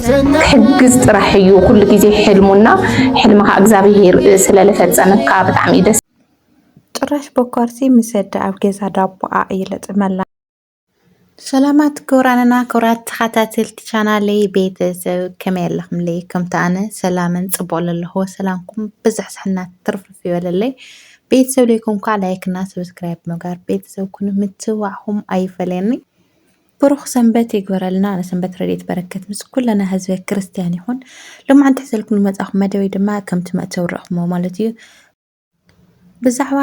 كحجز ترحيو كل جزء حلمنا حلمها أجزابير سلالفة بطعم يدس ጭራሽ በኳርሲ ምሰድ ኣብ ገዛ ዳቦ ይለጥመላ። ሰላማት ክቡራንና ክቡራት ተኸታተልቲ ቻናለይ ቤተሰብ ከመይ ኣለኹምለይ? ከምቲ ኣነ ሰላምን ፅቡቅ ዘለኹ ሰላምኩም ብዙሕ ዝሕናት ትርፍርፍ ይበለለይ። ቤተሰብ ለይኩም ከዓ ላይክና ሰብስክራይብ ምግባር ቤተሰብ ኩኑ ምትዋዕኹም ኣይፈለኒ። ብሩኽ ሰንበት ይግበረልና። ንሰንበት ረድኤት በረከት ምስ ኩለና ህዝበ ክርስቲያን ይኹን። ሎማዓንቲ ሕዘልኩም ንመፅኣኹም መደበይ ድማ ከምቲ መእተው ረእኹሞ ማለት እዩ ብዛዕባ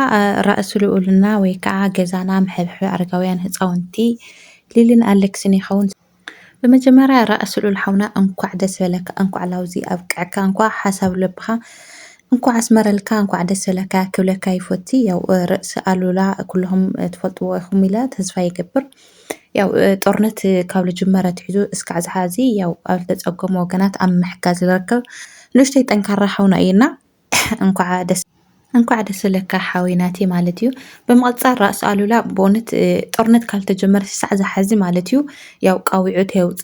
ራእሲ ልዑልና ወይ ከዓ ገዛና ምሕብሕቢ ኣረጋውያን ህፃውንቲ ሊልን ኣሌክስን ይኸውን። በመጀመርያ ራእሲ ልዑል ሓውና እንኳዕ ደስ በለካ፣ እንኳዕ ላውዚ ኣብቅዕካ፣ እንኳዕ ሓሳብ ልብካ እንኳዕ ኣስመረልካ፣ እንኳዕ ደስ በለካ ክብለካ ይፈቲ። ያው ርእሲ ኣሉላ ኩልኩም ትፈልጥዎ ኢኹም ኢለ ተስፋ ይገብር። ያው ጦርነት ካብ ልጅመረ ትሒዙ እስካዕ ዝሓዚ ያው ኣብ ዝተፀገሙ ወገናት ኣብ ምሕጋዝ ዝርከብ ንእሽተይ ጠንካራ ሓውና እዩና እንኳዕ ደስ በለካ ሓዊናቲ ማለት እዩ። በመቀፃል ራእሲ ኣሉላ በእውነት ጦርነት ካልተጀመረ ሳዕ ዝሓዚ ማለት እዩ ያው ቃዊዑ ተውፀ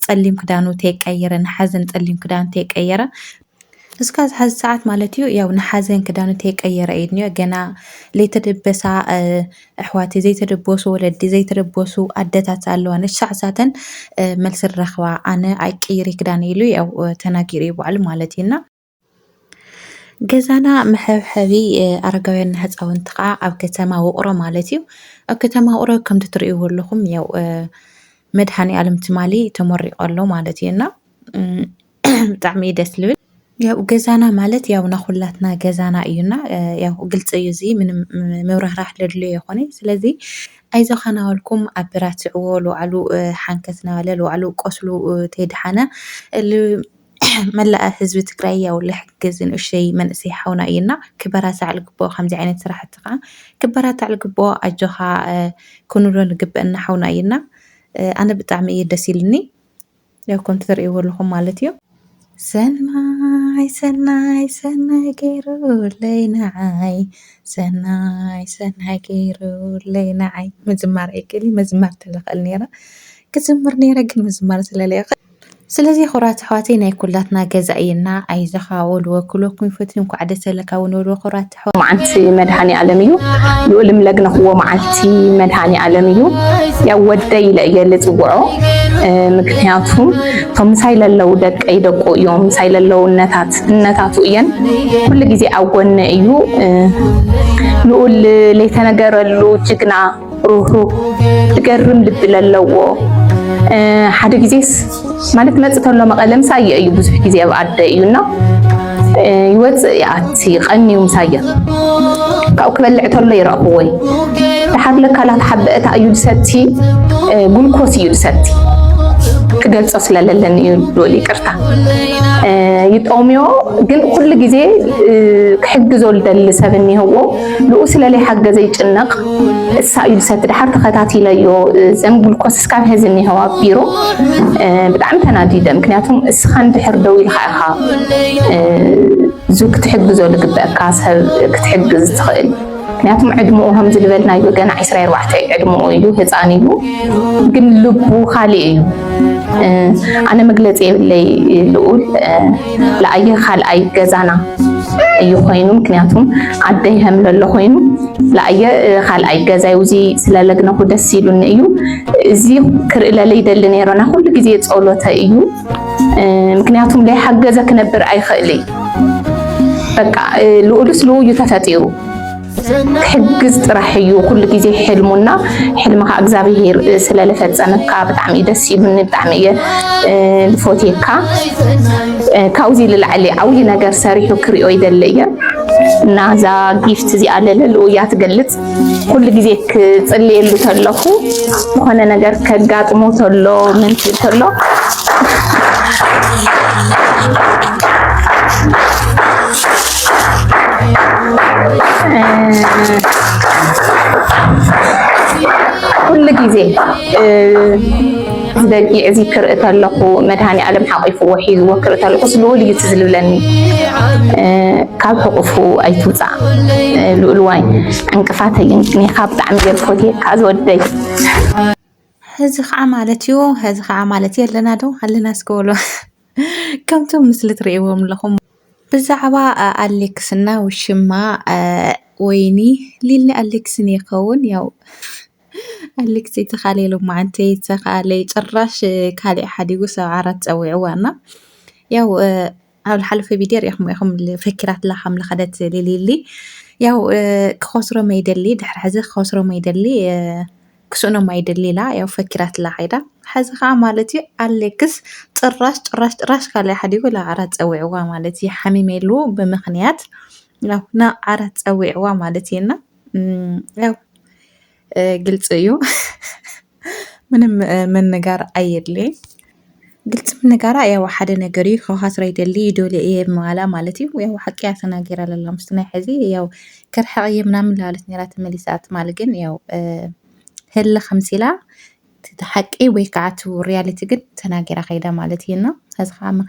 ፀሊም ክዳኑ ተቀየረ ንሓዘን ፀሊም ክዳኑ ተቀየረ እስካ ዝሓዚ ሰዓት ማለት እዩ ያው ንሓዘን ክዳኑ ተቀየረ እዩ ገና ለይተደበሳ ኣሕዋቲ ዘይተደበሱ ወለዲ ዘይተደበሱ ኣደታት ኣለዋ ንሳዕሳተን መልሲ ረኽባ ኣነ ኣይቀይሪ ክዳን ኢሉ ያው ተናጊሩ ይባዕሉ ማለት እዩና ገዛና መሕብሕቢ ኣረጋውያን ህፃውንቲ ከዓ ኣብ ከተማ ውቕሮ ማለት እዩ። ኣብ ከተማ ውቕሮ ከምቲ ትሪእዎ ኣለኹም ያው መድሃኒ ዓለም ትማሊ ተመሪቆ ኣሎ ማለት እዩና ብጣዕሚ ደስ ዝብል ያው ገዛና ማለት ያው ናኩላትና ገዛና እዩና ያው ግልጽ እዩ እዚ ምንም መብራህራህ ለድልዮ ይኾነ። ስለዚ ኣይዞኻናወልኩም ኣብ ብራትዕዎ ልዋዕሉ ሓንከት ናበለ ልዋዕሉ ቆስሉ ተድሓነ መላእ ህዝቢ ትግራይ ያው ልሕግዝ ንእሽተይ መንእሰይ ሓውና እዩና ክበራታዕ ልግብኦ ከምዚ ዓይነት ስራሕቲ ከዓ ክበራታዕ ልግብኦ ኣጆኻ ክንብሎ ንግብአና ሓውና እዩና ኣነ ብጣዕሚ እዩ ደስ ኢልኒ ያው ከምቲ ትሪእዎ ኣለኹም ማለት እዩ። ሰናይ ሰናይ ሰናይ ገይሩለይ ንዓይ ሰናይ ሰናይ ገይሩለይ ንዓይ ምዝማር ኣይክእሊ መዝማር ተለኽእል ነይረ ክዝምር ነይረ ግን ምዝማር ስለለይኽእል ስለዚ ኩራት ኣሕዋተይ ናይ ኩላትና ገዛ እዩና ኣይዘኻወሉ ወክለኩም ይፈትኒ እንኳዕ ደስ በለካ እውን ወልዎ ኩራት መዓልቲ መድሃኒ ዓለም እዩ ልዑል ምለግነኽዎ መዓልቲ መድሃኒ ዓለም እዩ ያው ወደይ ኢለ እየ ዝፅውዖ ምክንያቱም እቶም ምሳይ ለለው ደቀይ ደቁ እዮም ምሳይ ለለው እነታቱ እየን ኩሉ ግዜ ኣብ ጎኒ እዩ ልዑል ለይተነገረሉ ጅግና ሩህሩህ ትገርም ልቢ ለለዎ ሓደ ግዜስ ማለት መፅእ ተሎ መቐለ ምሳየ እዩ ብዙሕ ግዜ ኣብ ኣደ እዩና ይወፅእ ይኣቲ ቀኒዩ ምሳየ ካብኡ ክበልዕ ተሎ ይረኽብወይ ድሓር ለካላት ሓበአታ እዩ ዝሰቲ ጉልኮስ እዩ ዝሰቲ ክገልፆ ስለለለኒ እዩ ልዑል ይቅርታ ይጠቅምዮ ግን ኩሉ ግዜ ክሕግዞ ዝደሊ ሰብ እኒህዎ ልኡ ስለለይ ሓገዘ ይጭነቕ እሳ እዩ ዝሰቲ ድሓር ተኸታቲለዮ ዘን ጉልኮስ እስካብ ሕዚ እኒህዋ ቢሮ ብጣዕሚ ተናዲደ ምክንያቱም እስኻ እንድሕር ደው ኢልካ ኢኻ ዙ ክትሕግዞ ዝግበአካ ሰብ ክትሕግዝ ትኽእል ምክንያቱም ዕድምኡ ከም ዝልበልናዮ ገና 24 ዕድምኡ እዩ ህፃን እዩ ግን ልቡ ካሊእ እዩ ኣነ መግለፂ የብለይ ልዑል ለኣየ ካልኣይ ገዛና እዩ ኮይኑ ምክንያቱም ዓደይ ከምለሎ ኮይኑ ለኣየ ካልኣይ ገዛይ ውዚ ስለለግነኹ ደስ ኢሉኒ እዩ እዚ ክርኢ ለለ ይደሊ ነይሮና ኩሉ ግዜ ፀሎተ እዩ ምክንያቱም ለይሓገዘ ክነብር ኣይኽእል በቃ ልዑልስ ልኡ እዩ ተፈጢሩ ክሕግዝ ጥራሕ እዩ ኩሉ ግዜ ሕልሙና ሕልምካ እግዚኣብሄር ስለለፈፀመካ ብጣዕሚ ደስ ኢሉኒ ብጣዕሚ እየ ዝፈትየካ ካብዚ ልላዕሊ ዓብዪ ነገር ሰሪሑ ክሪኦ ይደሊ እየ እና እዛ ጊፍት እዚኣ ለለልኡ እያ ትገልፅ ኩሉ ግዜ ክፅልየሉ ተለኹ ዝኾነ ነገር ከጋጥሞ ተሎ ምን ትብል ተሎ ኩሉ ግዜ ዝደጊዕ እዚ ክርኢ ተለኹ መድሃኒ ዓለም ሓቂፍዎ ሒዝዎ ክርኢ ተለኹ ልዑል እዩ ትዝልብለኒ ካብ ሕቑፉ ኣይትውፃእ ልዑል ዋይ ዕንቅፋት ኣየንቅኒኻ ብጣዕሚ እየ ዝፈትየካ ዝወደይ هذا عملتيو هذا عملتي لنا دو هلنا سكولو كمتم مثل تريوهم لهم بزعبا أليكسنا وشما ويني ليلني أليكسني يكون يو أليكسي تخالي لو معنتي تخالي تراش كالي أحد يقول عرض أو عوانا يو هاول حلفة بدير يخم الفكرات لحم لخدت ليلي يو خسروا ما يدلي دحر حزي خسروا ما يدلي كسونا ما يدلي لا يو فكرات لا حيدا حزي خا مالتي أليكس تراش كالي أحد يقول عرض أو عوا مالتي حمي ميلو بمخنيات لو نا عرض أو عوا مالتينا يو قلت أيو من نجار أيدلي قلت من نجارة يا واحد نجاري خاص ريدلي دولي إيه مالا مالتي ويا حكي عشان نجارة لله مستنى حزي يا كرح أي منام لالتني رات مليسات مالجن يا هلا خمسيلا تحكي ويكعت ورياليتي قد تناجرة خيدا مالتينا هذا خامة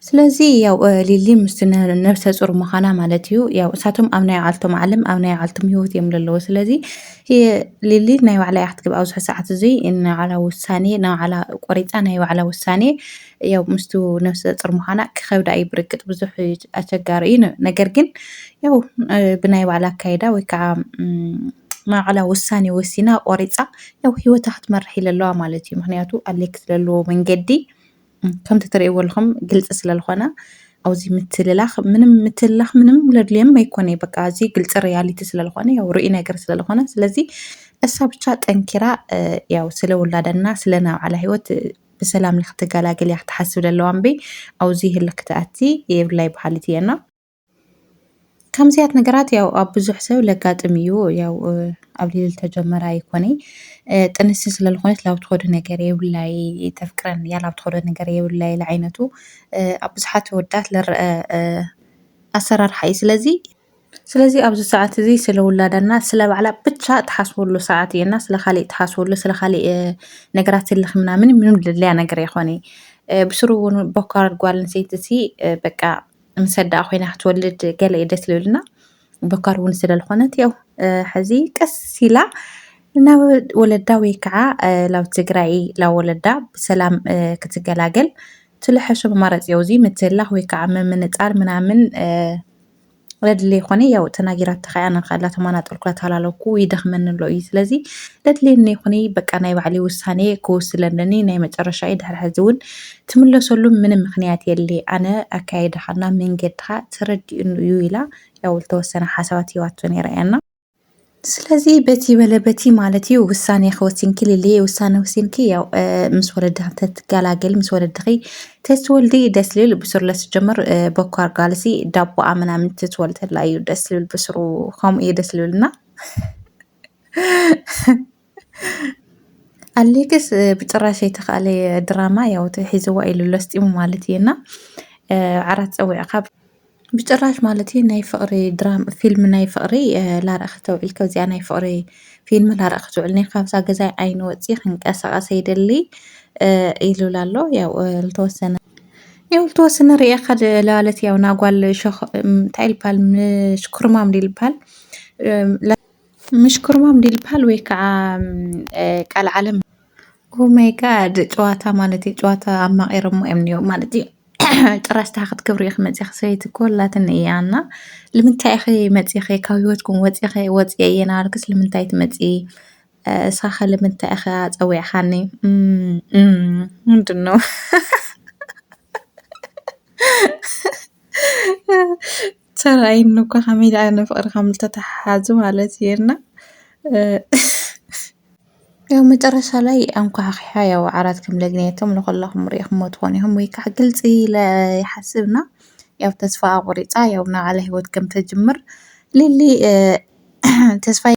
سلازي يا للي مستنى نفس صور مخانا مالتيو يا ساتم أو نيعالتم معلم أو نيعالتم يوت يمللو سلازي هي للي نايو على يحتكب أو ساعات زي إن على والثاني نا على قريتان نايو على والثاني يا مستو نفس صور مخانا كخيودا أي بركة بزح أشجارين نجرجن يا بنايو على كيدا ويكع ما على والثاني والسنا قريتها يا هي تحت مرحلة اللو مالتي مخنياتو أليكس للو من جدي كم تتريقوا لهم قلت أسئلة لخنا أو زي متللاخ منم لدليم ما يكوني بقى زي قلت الرياليتي سلا لخنا أو رؤينا قرس لخنا سلازي السابتشات أنكرا ياو سلا ولاد الناس لنا على هيوت بسلام الاختقال قال يحتحسوا للوان بي أو زي اللقتاتي يبلاي بحالتي أنا كم زيات نقرات ياو أبو حساب لقات أميو ياو قبل التجمع يكوني تنسس للخونت لو تخود نجاري ولا يتفكرن يا لو تخود نجاري ولا لعينته أبو حات ودات أسرار حي سلازي أبو ساعات زي سلو ولا دنا سلا على بتشا تحسول له ساعتي الناس لخالي تحسول له سلا خالي نقرات اللي خمنا من اللي أنا قري خوني بسرو بكار قال نسيتسي بقى مصدق أخوينا حتولد قال يدس لنا بكار ونسل الخونت يو حزي كسيلا نا ولدا ويكعا لو تقرأي لو ولدا بسلام كتقلاقل تلحشو بمارز يوزي متله ويكعا من نتقال من ولد اللي خوني يو تناجرات تخيانا خالات مانات الكلات هلالوكو يدخ من اللوئي سلازي لد اللي اني خوني بقى نايو علي وساني كوس لنني نايو مترشاي دهر حزون تملو سلو من مخنيات يلي أنا أكايد حنا من قدها تردي إنه يويلا يو التوسنا حسواتي واتوني رأينا سلازي بتي ولا بتي مالتي وبساني خوتين كل اللي وسانة وسينكي يو مس ولدها تتقلاقل مس ولدغي تسولدي دسليل بسر لسجمر بوكار قالسي دابو آمنا من تتولد هلا يو دسليل بسرو خام إيه دسليلنا أليكس بترى شيء تخالي دراما يو تحيزوا إلى لستي مالتينا عرض أو عقاب بتراش مالتي ناي فقري درام فيلم ناي فقري لا رأختو الكوزي ناي فقري فيلم لا رأختو علني خمسة جزاء عين وتي خنقاسة سيد اللي إيلو لالو يا التوسنا ريا خد لالتي يا ناقول شخ تعال بال مش كرمام دي البال مش كرمام دي البال ويكع كالعالم او ماي جاد جواتا مالتي جواتا أما غير مؤمنيو مالتي ጭራሽ ታኽት ክብሪ መጽኺ ሰይቲ ኮላትን እያና ለምንታይ እኺ መጽኺ ካውዮትኩም ወጽኺ ወጽየ የናልክስ ለምንታይ ትመጽ ሳኸ ለምንታይ እኺ ጸዊዕኻኒ ምንድነው ተራይኑ እኮ ኸመይ አይነ ፍቅሪ ከም ተተሓዙ ማለት የና ያው መጨረሻ ላይ አንኳሕያ ያው አራት ከም ለግኔቶም ለኹላኹም ሪኢኹም ትኾኒኹም ወይ ከዓ ግልጽ ይሓስብና ያው ተስፋ ቆሪጻ ያው ናዓለ ህይወት ከም ተጅምር ሊሊ ተስፋ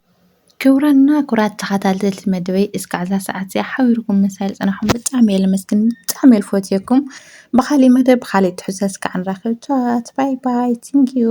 ክብረና ኩራት ተኸታተልቲ መደበይ እስካዕ ሰዓት ሓቢርኩም መሳይል ጽናሕኩም ብጣዕሚ እየ ለመስግን ብጣዕሚ ልፈትየኩም ብኻሊ መደብ ብኻሊ ትሕዘዝ ከዓ ንራኸብ ቻት ባይ ባይ ቲንክ ዩ